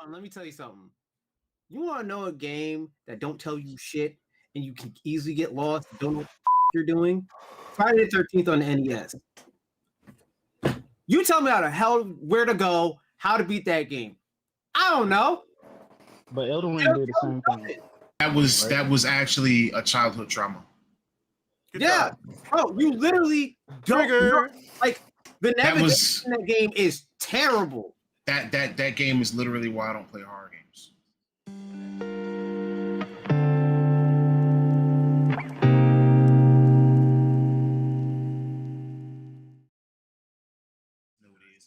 Let me tell you something. You want to know a game that don't tell you shit and you can easily get lost, don't know what you're doing? Friday the 13th on the NES. You tell me where to go, how to beat that game. I don't know. But Elden Ring did the same thing. That was actually a childhood trauma. Good job. Bro, you literally don't like the navigation in that game is terrible. That game is literally why I don't play horror games.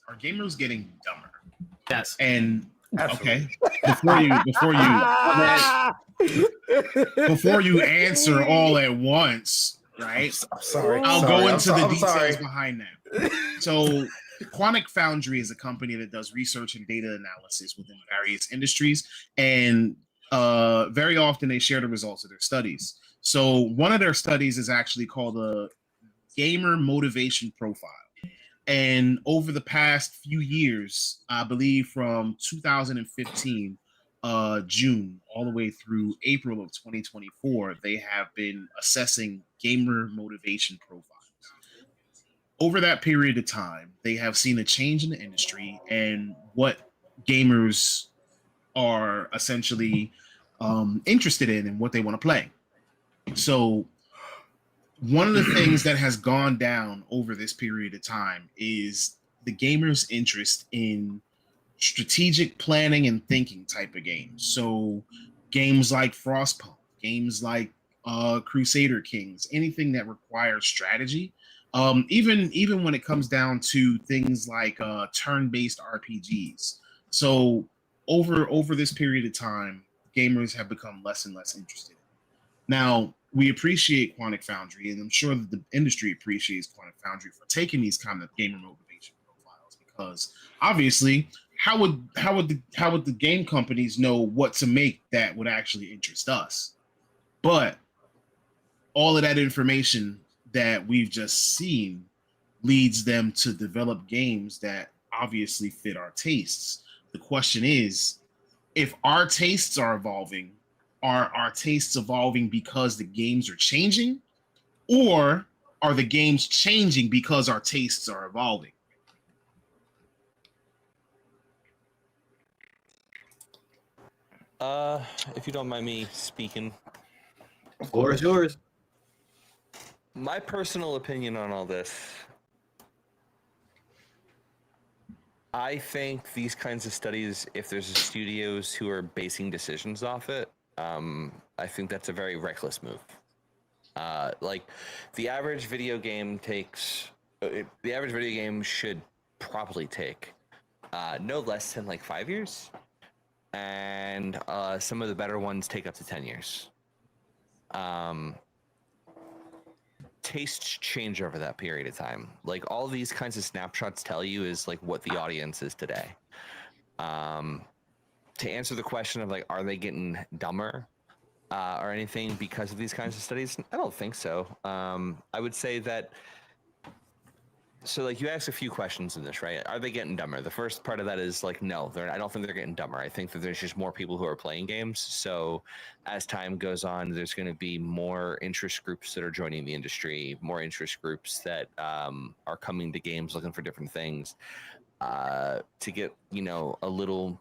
Are gamers getting dumber? Yes. And okay, before you answer all at once, right? I'll go into the details behind that. So, Quantic Foundry is a company that does research and data analysis within various industries, and very often they share the results of their studies. So, one of their studies is actually called a gamer motivation profile. And over the past few years, I believe from 2015, June, all the way through April of 2024, they have been assessing gamer motivation profiles. Over that period of time, they have seen a change in the industry and what gamers are essentially interested in and what they want to play. So one of the things that has gone down over this period of time is the gamers' interest in strategic planning and thinking type of games. So games like Frostpunk, games like Crusader Kings, anything that requires strategy. Even when it comes down to things like turn-based RPGs. So over this period of time, gamers have become less and less interested. Now, we appreciate Quantic Foundry, and I'm sure that the industry appreciates Quantic Foundry for taking these kind of gamer motivation profiles, because obviously, how would the game companies know what to make that would actually interest us? But all of that information that we've just seen leads them to develop games that obviously fit our tastes. The question is, if our tastes are evolving, are our tastes evolving because the games are changing, or are the games changing because our tastes are evolving? If you don't mind me speaking. The floor is yours. My personal opinion on all this, I think these kinds of studies, if there's studios who are basing decisions off it, I think that's a very reckless move. Like the average video game should probably take no less than like 5 years, and some of the better ones take up to 10 years. Tastes change over that period of time. Like all these kinds of snapshots tell you is like what the audience is today. To answer the question of like, are they getting dumber or anything because of these kinds of studies? I don't think so. I would say that, so like you asked a few questions in this, right? Are they getting dumber? The first part of that is like, no, I don't think they're getting dumber. I think that there's just more people who are playing games. So as time goes on, there's going to be more interest groups that are joining the industry, more interest groups that are coming to games looking for different things to get, a little,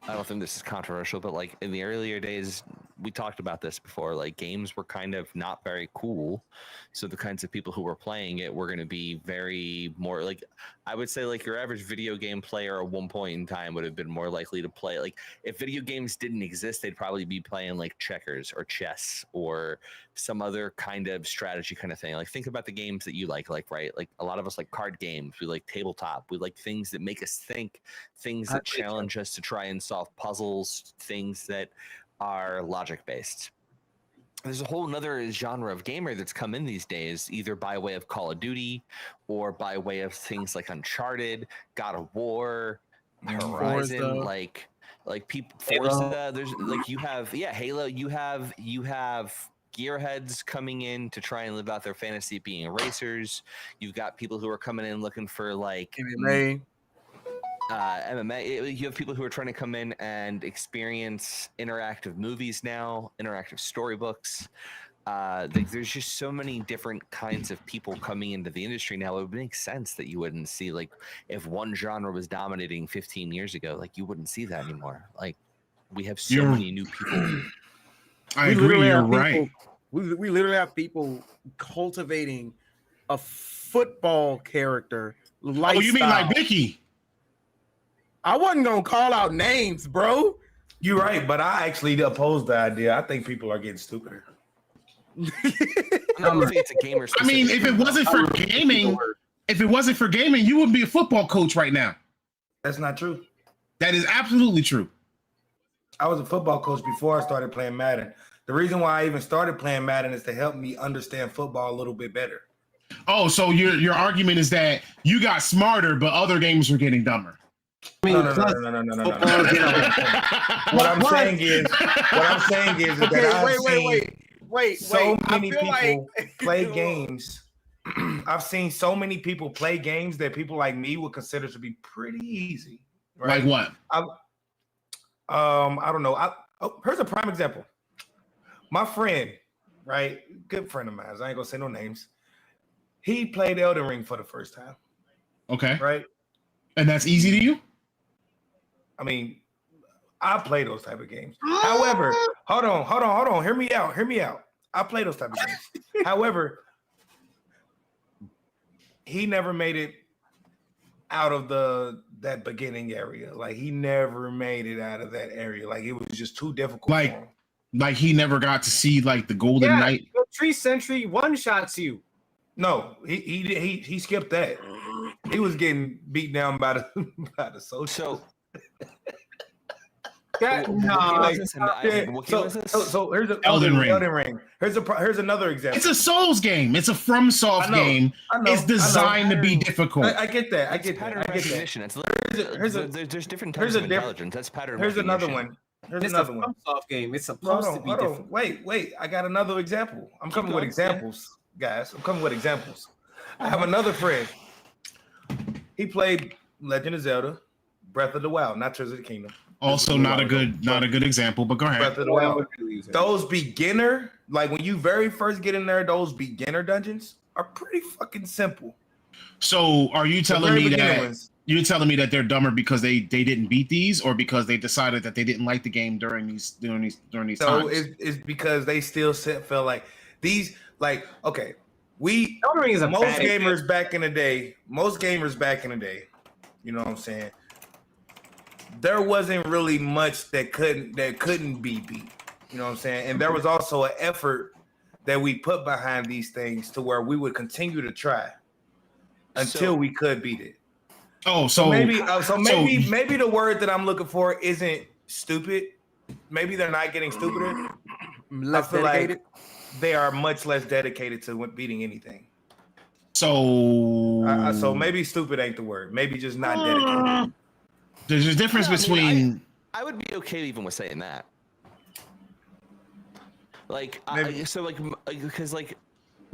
I don't think this is controversial, but like in the earlier days, we talked about this before, like games were kind of not very cool. So the kinds of people who were playing it were going to be very more like, I would say like your average video game player at one point in time would have been more likely to play. Like if video games didn't exist, they'd probably be playing like checkers or chess or some other kind of strategy kind of thing. Like think about the games that you like, right? Like a lot of us like card games. We like tabletop. We like things that make us think, things that challenge us to try and solve puzzles, things that are logic based. There's a whole nother genre of gamer that's come in these days, either by way of Call of Duty or by way of things like Uncharted, God of War, Horizon, Forza. like people Forza. There's like you have Halo. You have gearheads coming in to try and live out their fantasy being racers. You've got people who are coming in looking for like MMA. MMA. You have people who are trying to come in and experience interactive movies now, interactive storybooks. There's just so many different kinds of people coming into the industry now. It would make sense that you wouldn't see, like, if one genre was dominating 15 years ago, like, you wouldn't see that anymore. Like, we have so many new people. I agree. You're right. We literally have people cultivating a football character lifestyle. Oh, you mean like Vicky? I wasn't gonna call out names, bro. You're right, but I actually oppose the idea. I think people are getting stupider. I don't think it's a gamer. I mean, if it wasn't for gaming, you wouldn't be a football coach right now. That's not true. That is absolutely true. I was a football coach before I started playing Madden. The reason why I even started playing Madden is to help me understand football a little bit better. Oh, so your argument is that you got smarter, but other games were getting dumber. I mean, No. What I'm saying is that Wait. So many people play games. I've seen so many people play games that people like me would consider to be pretty easy. Right? Like what? I don't know. Here's a prime example. My friend, right, good friend of mine. I ain't gonna say no names. He played Elden Ring for the first time. Okay. Right. And that's easy to you? I mean, I play those type of games. However, hold on. Hear me out. I play those type of games. However, he never made it out of that beginning area. Like, he never made it out of that area. Like, it was just too difficult for him. Like he never got to see like the Golden Knight. Tree Sentry one-shots you. No, he skipped that. He was getting beat down by the social. So here's Elden Ring. Here's another example. It's a Souls game. It's a FromSoft game. It's designed to be difficult. I get that. Pattern recognition. There's different types of intelligence. That's pattern recognition. Here's another one. FromSoft game. It's supposed to be different. Wait. I got another example. I'm coming with examples, guys. I'm coming with examples. I have another friend. He played Legend of Zelda, Breath of the Wild, not Tears of the Kingdom. Also, not a good example, but go ahead. Breath of the Wild. Those beginner, like when you very first get in there, those beginner dungeons are pretty fucking simple. So, are you telling me that you're telling me that they're dumber because they didn't beat these, or because they decided that they didn't like the game during these times? So it's because they still felt like these, like, okay, most gamers back in the day, you know what I'm saying? There wasn't really much that couldn't be beat. You know what I'm saying? And there was also an effort that we put behind these things to where we would continue to try until we could beat it. Oh, maybe the word that I'm looking for isn't stupid. Maybe they're not getting stupider. I feel like they are much less dedicated to beating anything. So maybe stupid ain't the word. Maybe just not dedicated. There's a difference between. I would be okay even with saying that. Like,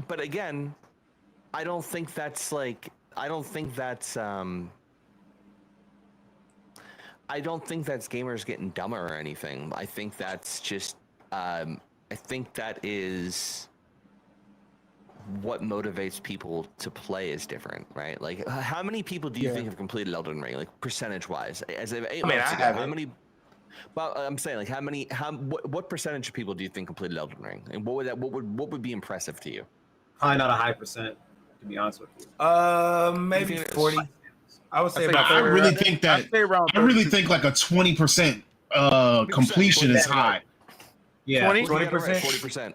but again, I don't think that's gamers getting dumber or anything. I think that's just, I think that is what motivates people to play is different, right? Like, how many people do you think have completed Elden Ring, like percentage-wise? As of 8 months ago, how many? Well, I'm saying, like, what percentage of people do you think completed Elden Ring, and what would be impressive to you? Probably not a high percent, to be honest with you. Maybe 40. I would say about. I really think like a 20% completion is high. Yeah, 20%. 40%.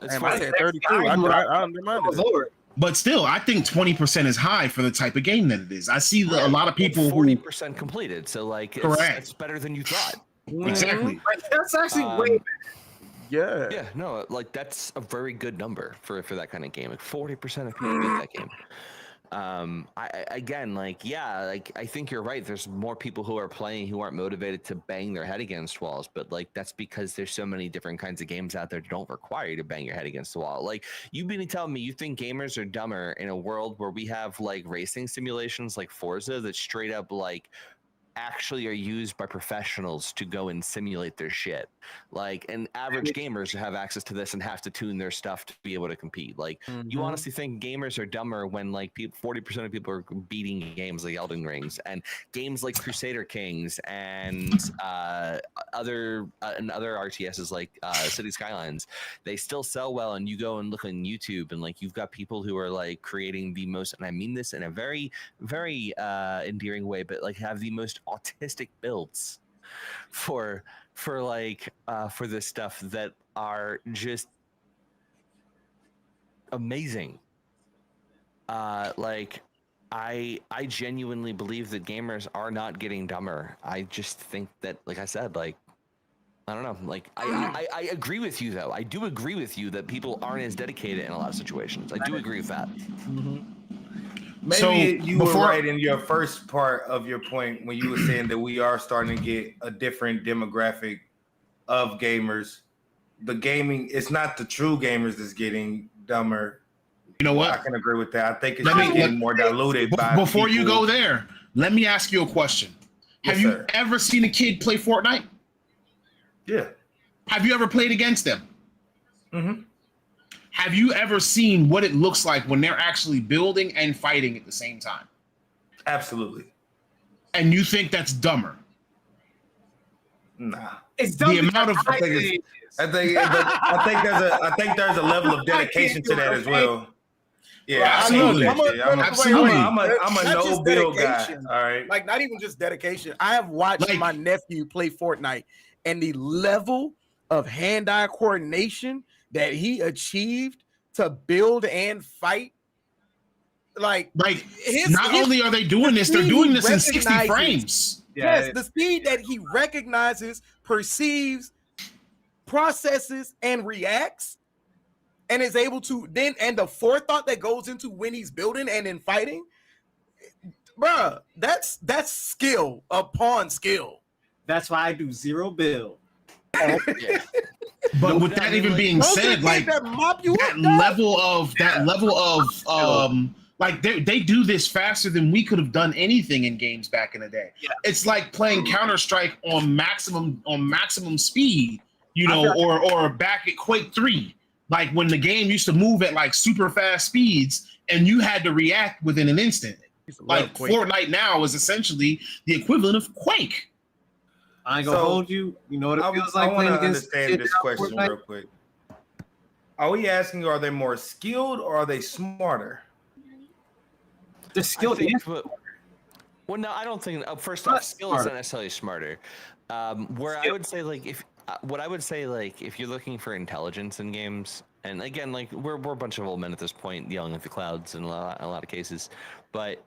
It's 32. But still, I think 20% is high for the type of game that it is. I see a lot of people 40% completed, so like it's better than you thought. Exactly. That's actually way better. Yeah, no, like that's a very good number for that kind of game. Like 40% of people beat that game. Again, like, yeah, like I think you're right. There's more people who are playing who aren't motivated to bang their head against walls, but like that's because there's so many different kinds of games out there that don't require you to bang your head against the wall. Like you've been telling me you think gamers are dumber in a world where we have like racing simulations like Forza that straight up like actually are used by professionals to go and simulate their shit. Like, and average gamers have access to this and have to tune their stuff to be able to compete. Like, you honestly think gamers are dumber when like 40% of people are beating games like Elden Rings and games like Crusader Kings and other RTSs like City Skylines. They still sell well, and you go and look on YouTube and like you've got people who are like creating the most, and I mean this in a very, very endearing way, but like have the most autistic builds for this stuff that are just amazing. Like I genuinely believe that gamers are not getting dumber. I just think that, like I said, like I don't know, like I agree with you though. I do agree with you that people aren't as dedicated in a lot of situations. I do agree with that. Maybe you were right in your first part of your point when you were saying that we are starting to get a different demographic of gamers. The gaming, it's not the true gamers that's getting dumber. You know what? I can agree with that. I think it's getting more diluted by before people. You go there, let me ask you a question. Have you ever seen a kid play Fortnite? Yeah. Have you ever played against them? Mm-hmm. Have you ever seen what it looks like when they're actually building and fighting at the same time? Absolutely. And you think that's dumber? Nah. It's dumb. The amount of I think there's a level of dedication to that as well. Yeah, absolutely. I'm a no build guy. All right. Like not even just dedication. I have watched my nephew play Fortnite, and the level of hand-eye coordination that he achieved to build and fight. Like not only are they doing this, they're doing this in 60 frames. Yes, the speed that he recognizes, perceives, processes, and reacts, and is able to then, and the forethought that goes into when he's building and in fighting, bruh, that's skill upon skill. That's why I do zero build. But with that even being said, like that level of like they do this faster than we could have done anything in games back in the day. Yeah. It's like playing Counter-Strike on maximum speed, you know, or back at Quake 3, like when the game used to move at like super fast speeds and you had to react within an instant. Like Fortnite now is essentially the equivalent of Quake. I ain't gonna hold you. You know what it feels like. I want to understand this question real quick. Are we asking, are they more skilled or are they smarter? They're skilled. Well, no, I don't think. First off, skill is not necessarily smarter. Where I would say, like, if you're looking for intelligence in games, and again, like we're a bunch of old men at this point yelling at the clouds in a lot of cases, but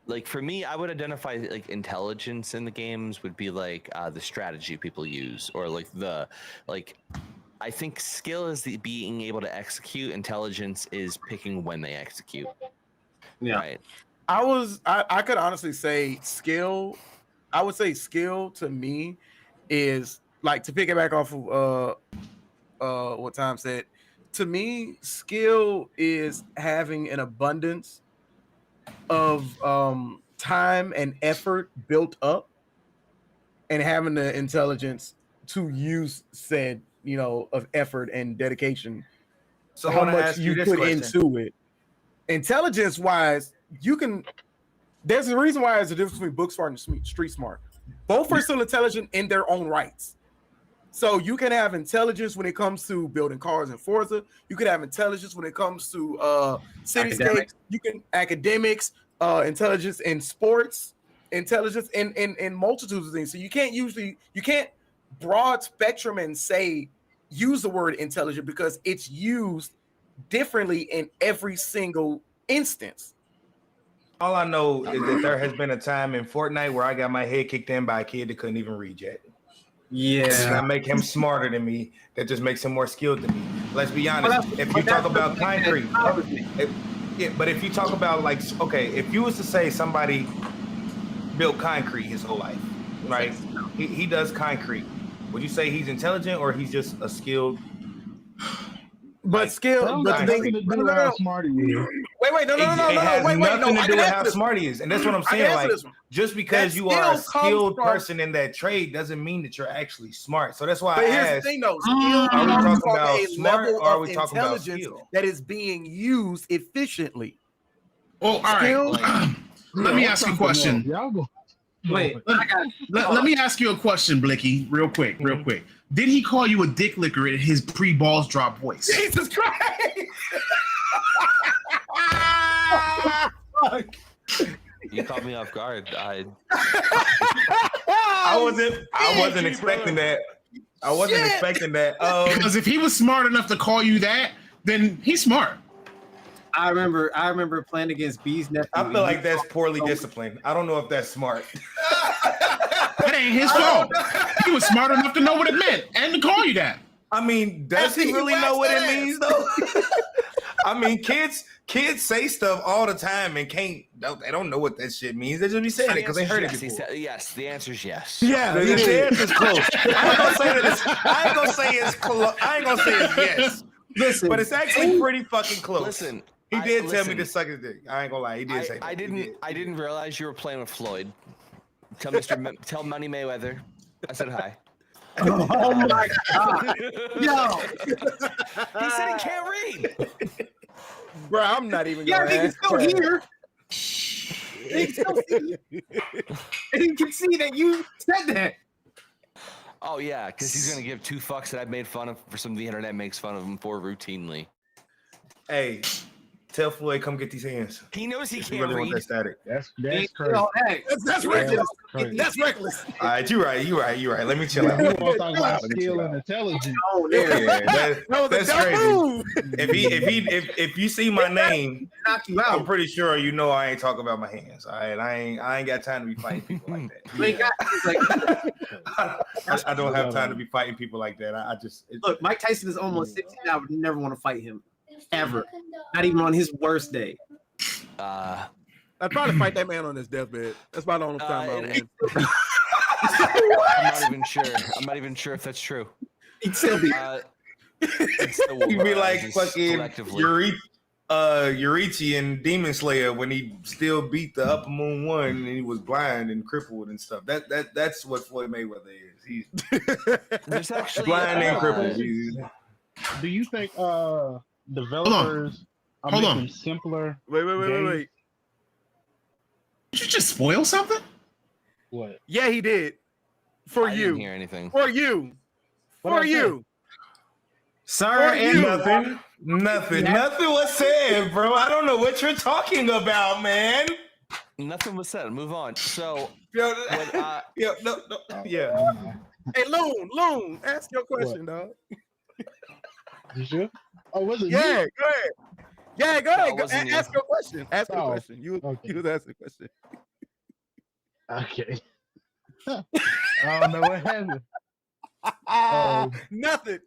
like for me, I would identify like intelligence in the games would be like the strategy people use, or I think skill is being able to execute. Intelligence is picking when they execute. Yeah. Right. I could honestly say skill. I would say skill to me is like, to pick it back off of what Tom said. To me, skill is having an abundance of time and effort built up, and having the intelligence to use said, of effort and dedication. So how much you put into it. Intelligence wise, there's a reason why there's a difference between book smart and street smart. Both are still intelligent in their own rights. So you can have intelligence when it comes to building cars in Forza. You can have intelligence when it comes to cityscapes. You can academics, intelligence in sports, intelligence in multitudes of things. So you can't broad spectrum and use the word intelligent, because it's used differently in every single instance. All I know is that there has been a time in Fortnite where I got my head kicked in by a kid that couldn't even read yet. Yeah, I make him smarter than me. That just makes him more skilled than me. Let's be honest. If you talk about concrete, Yeah, but if you talk about like, okay, if you was to say somebody built concrete his whole life, right? He does concrete. Would you say he's intelligent or he's just a skilled? But Like, skill, but the thing, nothing to do with how smart he is. wait, no, it has wait, nothing no, to do with how smart he is, and that's what I'm saying. Like, just because That you are a skill comes skilled from- person in that trade doesn't mean that you're actually smart. So that's why But I here's asked, the thing, though. Skill are we comes talking from about a smart level or are of we talking about intelligence skill? that is being used efficiently. Oh, all right. Skill- Let me ask you a question. Y'all go. Wait, Let me ask you a question, Blicky, real quick. Did he call you a dick licker in his pre-balls drop voice? Jesus Christ! You caught me off guard. I wasn't expecting that. I wasn't expecting that. Because if he was smart enough to call you that, then he's smart. I remember playing against Bees Nephew. I feel like that's poorly disciplined. I don't know if that's smart. That ain't his fault. He was smart enough to know what it meant and to call you that. I mean, does he really know what it means though? I mean, kids say stuff all the time and they don't know what that shit means. They just be saying it because they heard it before. Yes, the answer is yes. Yeah, The answer is close. I ain't gonna say it's close. I ain't gonna say it's yes. Listen, But it's actually pretty fucking close. Listen, he did tell me to suck his dick. I ain't gonna lie. He did say that. I didn't realize you were playing with Floyd. Tell tell Money Mayweather I said hi. oh my god, yo, He said he can't read. Bro, I'm not even yeah, gonna he can ask still for it. hear. He can still see. And he can see that you said that. Oh yeah, because he's gonna give two fucks that I've made fun of for some of the internet makes fun of him for routinely. Hey, tell Floyd come get these hands. He knows he If you can't really want read. that static. That's Ain't crazy. all that. That's reckless. That's reckless. All right, you're right. Let me chill out. You want to talk about Let me skill chill and out. intelligence? Oh, there, Yeah, No, that's crazy. If you see my name, knock you I'm out. pretty sure you know I ain't talking about my hands. All right, I ain't got time to be fighting people like that. You ain't got like, I don't have time to be fighting people like that. I just look, Mike Tyson is almost 16. I would never want to fight him ever, not even on his worst day. Uh, I'd probably fight that man on his deathbed. That's about the only time I it- win. I'm not even sure if that's true. He'd still be. It's still you'd be like just fucking collectively. Yurichi in Demon Slayer when he still beat the Upper Moon One and he was blind and crippled and stuff. That's what Floyd Mayweather is. He's There's actually blind and crippled. Do you think developers are Hold making on. simpler? Wait. Did you just spoil something? What? Yeah, he did. For I you. didn't hear anything. For you. What'd For I you. Sir, and Nothing was said, bro. I don't know what you're talking about, man. Nothing was said. Move on. So, Yo, when, yeah. Hey, Loon, ask your question, dog. You sure? Oh, was it? Yeah, me? go ahead. Yeah, go No, ahead. it wasn't you. Ask your question. Ask your Oh, question. You okay. was asking a question. Okay. I don't know what happened. Nothing.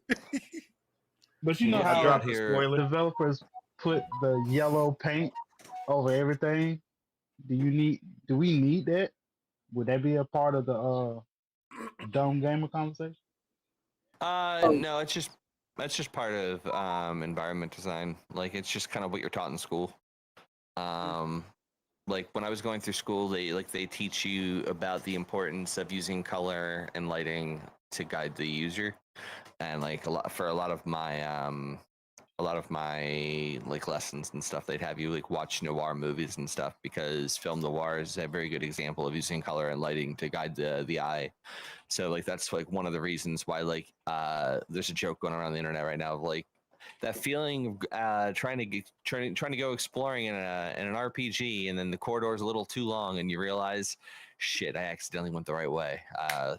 But you know Yeah, how dropped the spoiler. developers put the yellow paint over everything? Do we need that? Would that be a part of the Dome Gamer conversation? no, it's just part of environment design. Like it's just kind of what you're taught in school. Like when I was going through school, they teach you about the importance of using color and lighting to guide the user, and like a lot of my like lessons and stuff, they'd have you like watch noir movies and stuff because film noir is a very good example of using color and lighting to guide the eye. So like that's like one of the reasons why like there's a joke going around the internet right now of like that feeling of trying to go exploring in an RPG and then the corridor's a little too long and you realize shit, I accidentally went the right way.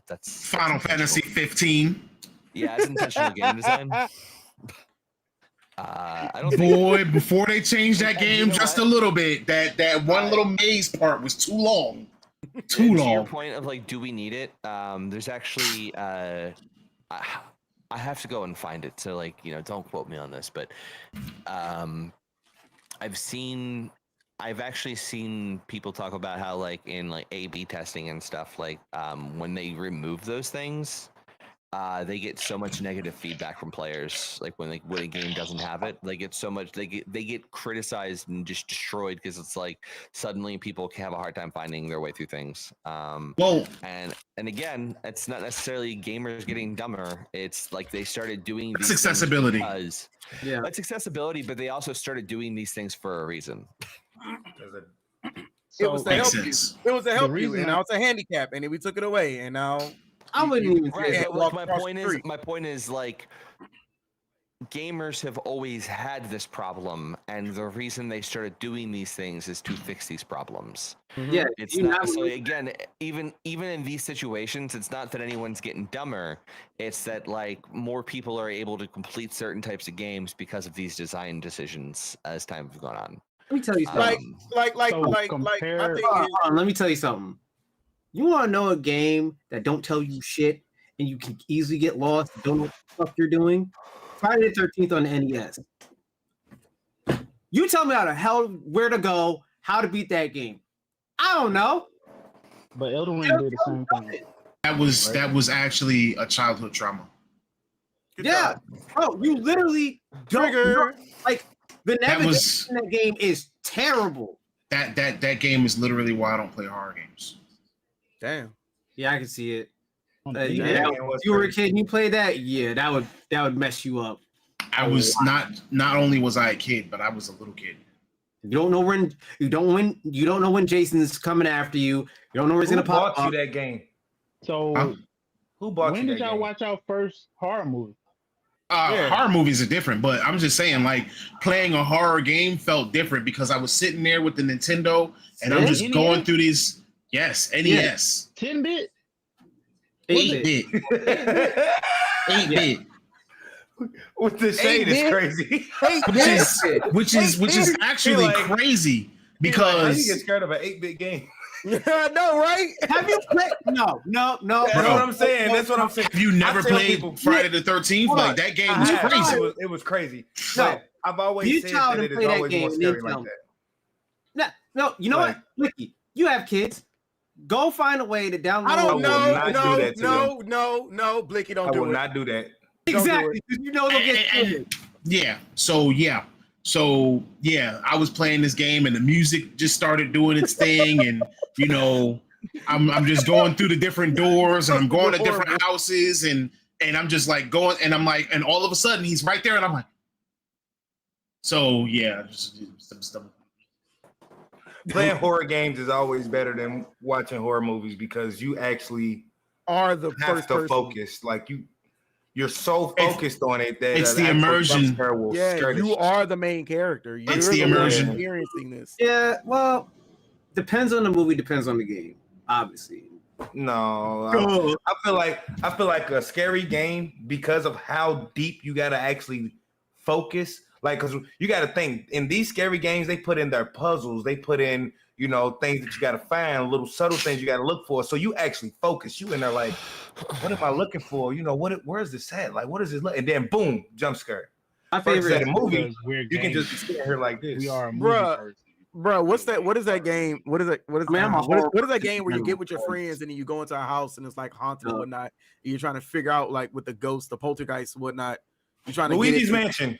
That's Final Fantasy 15. Yeah, it's intentional game design. I don't Boy, before they changed that And game you know just what? a little bit, that one little maze part was too long. Too To your long. point of like, do we need it? There's actually, I have to go and find it. So like, don't quote me on this, but I've actually seen people talk about how like in like A/B testing and stuff, like when they remove those things, they get so much negative feedback from players. Like when a game doesn't have it, they get so much they get criticized and just destroyed because it's like suddenly people can have a hard time finding their way through things. Well, and again, it's not necessarily gamers getting dumber. It's like they started doing that's these things accessibility. because it's accessibility, but they also started doing these things for a reason. It was to help you. sense. It was to help you, reason and now it's a handicap, and then we took it away, and now I wouldn't even say Right. that. But like my point is like gamers have always had this problem, and the reason they started doing these things is to fix these problems. Yeah, It's not so again, even in these situations, it's not that anyone's getting dumber. It's that like more people are able to complete certain types of games because of these design decisions as time has gone on. Let me tell you something. like my compare- thing Hold is, on, let me tell you something. You want to know a game that don't tell you shit and you can easily get lost, don't know what the fuck you're doing? Friday the 13th on the NES. You tell me where to go, how to beat that game. I don't know. But Elden Ring did the same thing. That was actually a childhood trauma. Yeah, bro, you literally don't know. Like the navigation in that game is terrible. That game is literally why I don't play horror games. damn. Yeah, I can see it. Yeah. If you were a kid and you played that, yeah, that would mess you up. I was not only was I a kid, but I was a little kid. You don't know when Jason's coming after you. You don't know where he's Who gonna pop bought up. you that game? So Who bought when you did that y'all game? watch our first horror movie? Horror movies are different, but I'm just saying, like playing a horror game felt different because I was sitting there with the Nintendo and I'm just going through these. Yes, NES. 10-bit? 8-bit. 8-bit. With the shade is crazy. which is actually crazy because how do you get scared of an 8-bit game? No, right? Have you played? No. That's what I'm saying. That's what I'm saying. Have you never played people, Friday the 13th? Like that game was I crazy. have. It was crazy. No. But I've always You said child that and it play is that always game more and scary then like tell that. No, you know what, Ricky? You have kids. Go find a way to download. I don't know. No, Blicky, don't I do will it. not do that. Exactly, because you know they'll get killed. So I was playing this game and the music just started doing its thing, and you know, I'm just going through the different doors and I'm going to different houses and I'm just like going and I'm like, and all of a sudden he's right there and I'm like, so yeah, just Playing horror games is always better than watching horror movies because you actually Are the have first to person. focus. Like you're so focused on it that it's an the actual immersion. jump scare will scare the you shit. are the main character. You're It's the one immersion. experiencing this. Yeah, well, depends on the movie, depends on the game, obviously. No, I feel like a scary game because of how deep you gotta actually focus. Like, cause you gotta think in these scary games, they put in their puzzles, they put in, you know, things that you gotta find, little subtle things you gotta look for. So you actually focus. You in there like, what am I looking for? You know, where is this at? Like, what is this? And then boom, jump scare. My Versus favorite at a movie, We're you can gamers. just be sitting here like this. We are a movie person. Bro, what's that? What is that game? What is it? What is, I mean, I'm a what is horror that game where you person. get with your friends and then you go into a house and it's like haunted and whatnot? And you're trying to figure out like with the ghost, the poltergeist, and whatnot. You're trying to Luigi's get it. Mansion.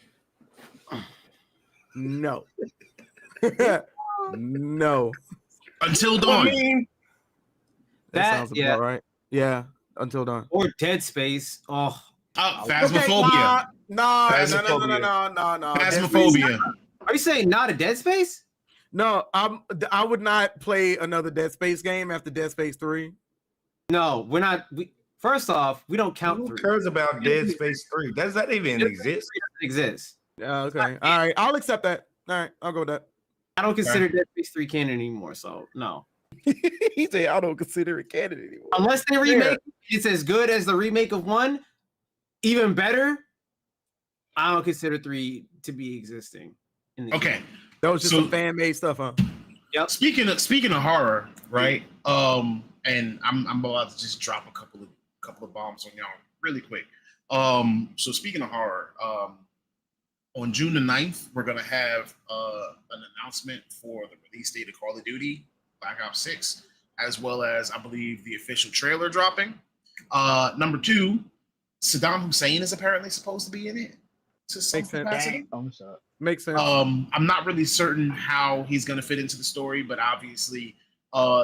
No. No. Until Dawn. That sounds about right. Yeah. Until Dawn. Or Dead Space. Oh, Phasmophobia. No. Phasmophobia. are you saying not a Dead Space? No, I would not play another Dead Space game after Dead Space 3. No, we're not. First off, we don't count Who 3. cares about Dead Space 3? Does that even exist? It exists. Okay. All right. I'll accept that. All right. I'll go with that. I don't consider Dead Space 3 canon anymore, so no. He said, I don't consider it canon anymore. Unless they remake it's as good as the remake of 1, even better. I don't consider 3 to be existing. Okay. That was just some fan-made stuff, huh? Yep. Speaking of horror, right? And I'm about to just drop a couple of bombs on y'all really quick. So speaking of horror, on June the 9th, we're going to have an announcement for the release date of Call of Duty Black Ops 6, as well as, I believe, the official trailer dropping. Number 2, Saddam Hussein is apparently supposed to be in it to some capacity. Makes sense. I'm not really certain how he's going to fit into the story, but obviously,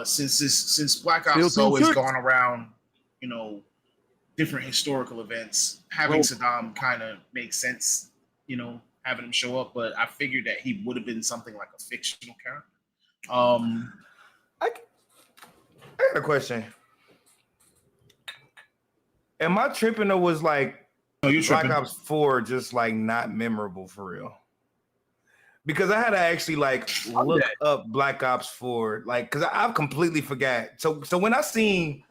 since Black Ops has always gone around, you know, different historical events, having Saddam kind of makes sense, you know, having him show up. But I figured that he would have been something like a fictional character. I got a question. Am I tripping or was like Black Ops 4 just like not memorable for real? Because I had to actually like look up Black Ops 4, like because I've completely forgot. So when I seen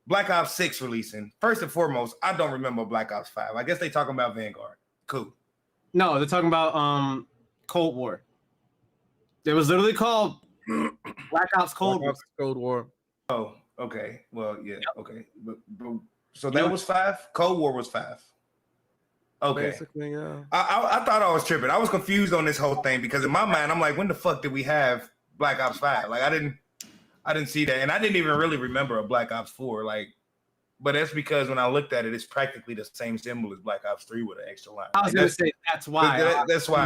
Black Ops 6 releasing, first and foremost, I don't remember Black Ops 5. I guess they talking about Vanguard. Cool. No, they're talking about Cold War. It was literally called Black Ops Cold War. Oh, okay. Well, yeah, okay. But, so that was 5? Cold War was 5. Okay. Basically, yeah. I thought I was tripping. I was confused on this whole thing because in my mind, I'm like, when the fuck did we have Black Ops 5? Like, I didn't see that. And I didn't even really remember a Black Ops 4. Like, but that's because when I looked at it, it's practically the same symbol as Black Ops 3 with an extra line. I was going to say that's why. That's why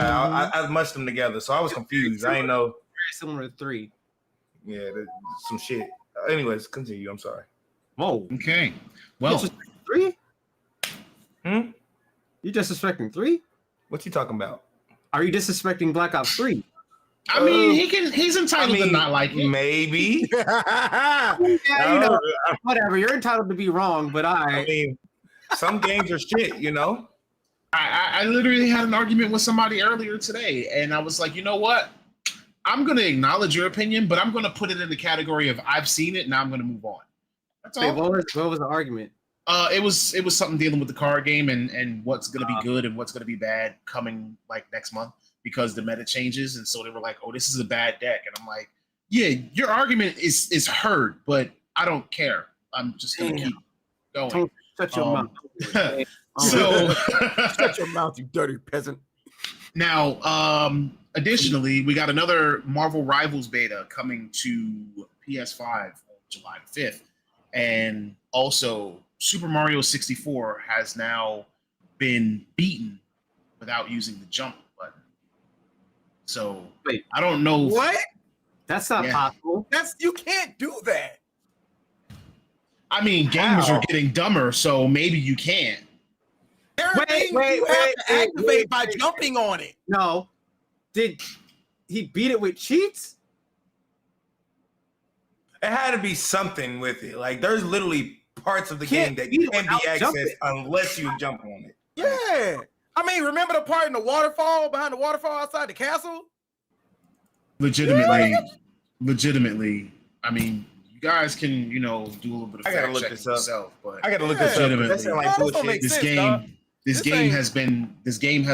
I mushed them together. So I was confused. I didn't know. Very similar to 3. Yeah, some shit. Anyways, continue. I'm sorry. Whoa. Okay. Well, 3? You disrespecting 3? What you talking about? Are you disrespecting Black Ops 3? I mean, he's entitled to not like it. Maybe. Yeah, you know, whatever. You're entitled to be wrong, but I mean, some games are shit, you know? I literally had an argument with somebody earlier today, and I was like, you know what? I'm going to acknowledge your opinion, but I'm going to put it in the category of I've seen it, now I'm going to move on. That's all. Wait, what was the argument? It was something dealing with the card game and what's going to be good and what's going to be bad coming like next month because the meta changes. And so they were like, oh, this is a bad deck. And I'm like, yeah, your argument is heard, but I don't care. I'm just going to keep going. Shut your mouth. So shut your mouth, you dirty peasant. Now, additionally, we got another Marvel Rivals beta coming to PS5 on July 5th. And also, Super Mario 64 has now been beaten without using the jump button. So, wait, I don't know. What? That's not possible. You can't do that. I mean, gamers are getting dumber, so maybe you can. There are things you have to activate by jumping on it. No. Did he beat it with cheats? It had to be something with it. Like, there's literally parts of the game that can't be accessed unless you jump on it. Yeah. I mean, remember the part in the waterfall, behind the waterfall outside the castle? Legitimately, I mean, you guys can, you know, do a little bit of fact checking yourself, but I gotta look this up. That's like bullshit. This game has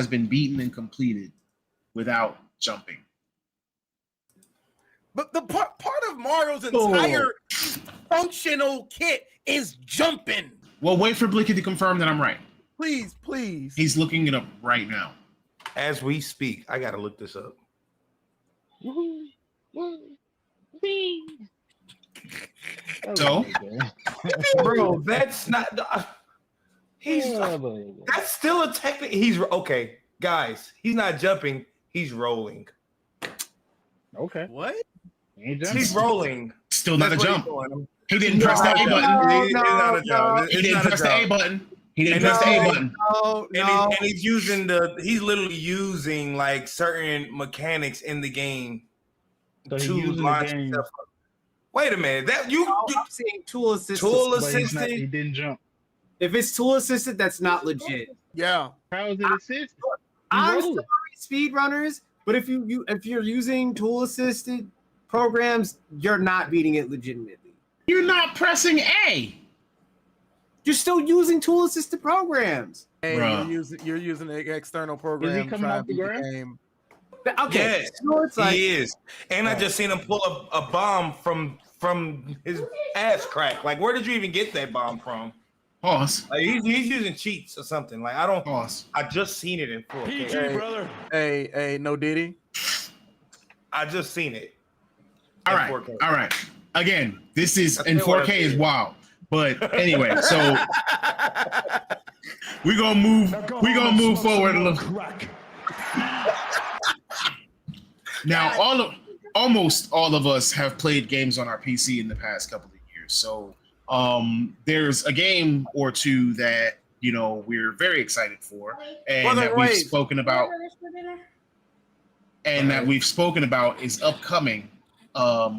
been beaten and completed without jumping. But the part of Mario's entire functional kit is jumping. Well, wait for Blicky to confirm that I'm right. Please, please. He's looking it up right now. As we speak, I gotta look this up. So, bro, that's not. That's still a technique. He's okay, guys. He's not jumping. He's rolling. Okay. What? He's rolling. Still not a jump. He didn't press the A button. He didn't press the A button. He didn't press the A button. And he's using he's literally using like certain mechanics in the game to launch stuff. Wait a minute. I'm seeing tool assisted. Tool assisted. He didn't jump. If it's tool assisted, that's not legit. Yeah. How is it assisted? I'm sorry, speedrunners, but if you're using tool assisted programs, you're not beating it legitimately. You're not pressing A. You're still using tool assisted programs. Hey, you're using an external program. Is he coming off the game? Okay, yes, so it's like, he is. And I just seen him pull a bomb from his ass crack. Like, where did you even get that bomb from? Pause. Like he's using cheats or something. Like I don't. Pause. I just seen it in 4K. PG, brother. Hey, no Diddy. I just seen it. All in right. 4K. All right. Again, this is That's in still what 4K I is said. wild. But anyway, so we're gonna move. We're gonna move forward a little. Crack. Now, almost all of us have played games on our PC in the past couple of years. So there's a game or two that we're very excited for, and that we've spoken about, is upcoming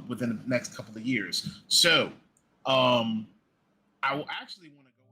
within the next couple of years. So I will actually want to go